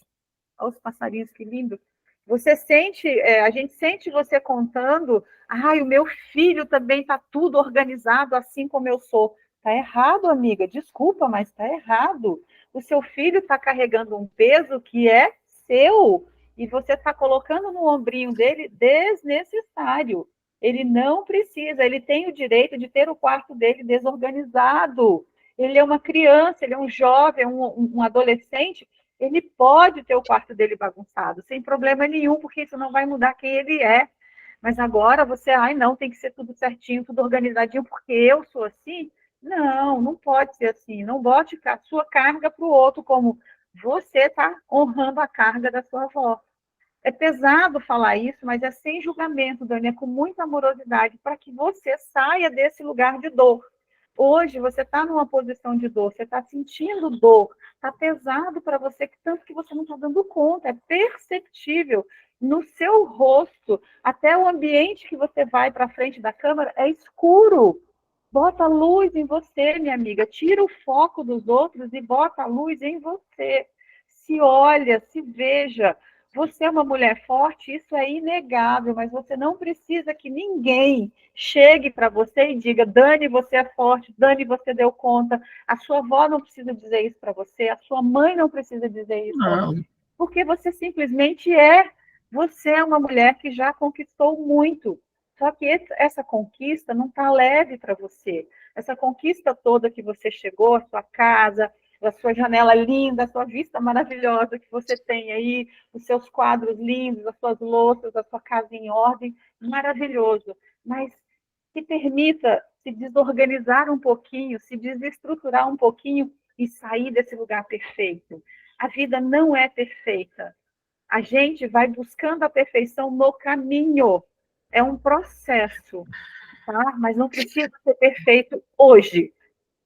Olha os passarinhos, que lindo. Você sente, a gente sente você contando: ai, o meu filho também está tudo organizado assim como eu sou. Está errado, amiga, desculpa, mas está errado. O seu filho está carregando um peso que é seu e você está colocando no ombrinho dele desnecessário. Ele não precisa, ele tem o direito de ter o quarto dele desorganizado. Ele é uma criança, ele é um jovem, um adolescente. Ele pode ter o quarto dele bagunçado, sem problema nenhum, porque isso não vai mudar quem ele é. Mas agora você, ai, não, tem que ser tudo certinho, tudo organizadinho, porque eu sou assim. Não, não pode ser assim. Não bote a sua carga para o outro, como você está honrando a carga da sua avó. É pesado falar isso, mas é sem julgamento, Dani, é com muita amorosidade, para que você saia desse lugar de dor. Hoje você está numa posição de dor, você está sentindo dor, está pesado para você, tanto que você não está dando conta, é perceptível no seu rosto, até o ambiente que você vai para frente da câmera é escuro. Bota a luz em você, minha amiga, tira o foco dos outros e bota a luz em você. Se olha, se veja. Você é uma mulher forte, isso é inegável, mas você não precisa que ninguém chegue para você e diga: Dani, você é forte, Dani, você deu conta. A sua avó não precisa dizer isso para você, a sua mãe não precisa dizer isso para você, porque você simplesmente é. Você é uma mulher que já conquistou muito. Só que essa conquista não está leve para você. Essa conquista toda que você chegou, a sua casa, a sua janela linda, a sua vista maravilhosa que você tem aí, os seus quadros lindos, as suas louças, a sua casa em ordem, maravilhoso. Mas se permita se desorganizar um pouquinho, se desestruturar um pouquinho e sair desse lugar perfeito. A vida não é perfeita. A gente vai buscando a perfeição no caminho. É um processo, tá? Mas não precisa ser perfeito hoje.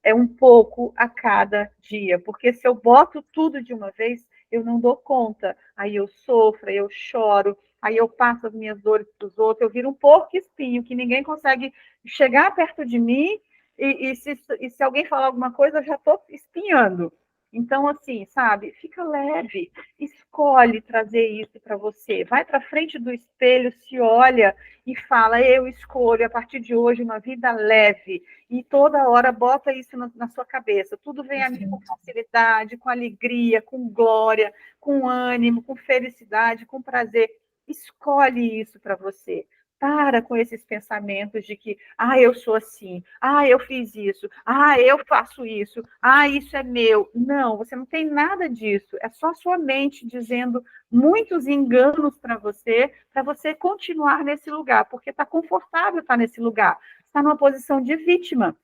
É um pouco a cada dia, porque se eu boto tudo de uma vez, eu não dou conta. Aí eu sofro, aí eu choro, aí eu passo as minhas dores para os outros, eu viro um porco-espinho que ninguém consegue chegar perto de mim E se alguém falar alguma coisa, eu já estou espinhando. Então, assim, sabe, fica leve, escolhe trazer isso para você, vai para frente do espelho, se olha e fala, eu escolho a partir de hoje uma vida leve, e toda hora bota isso na sua cabeça, tudo vem a mim com facilidade, com alegria, com glória, com ânimo, com felicidade, com prazer, escolhe isso para você. Para com esses pensamentos de que, eu sou assim, eu fiz isso, eu faço isso, isso é meu. Não, você não tem nada disso. É só sua mente dizendo muitos enganos para você continuar nesse lugar, porque está confortável estar nesse lugar. Está numa posição de vítima.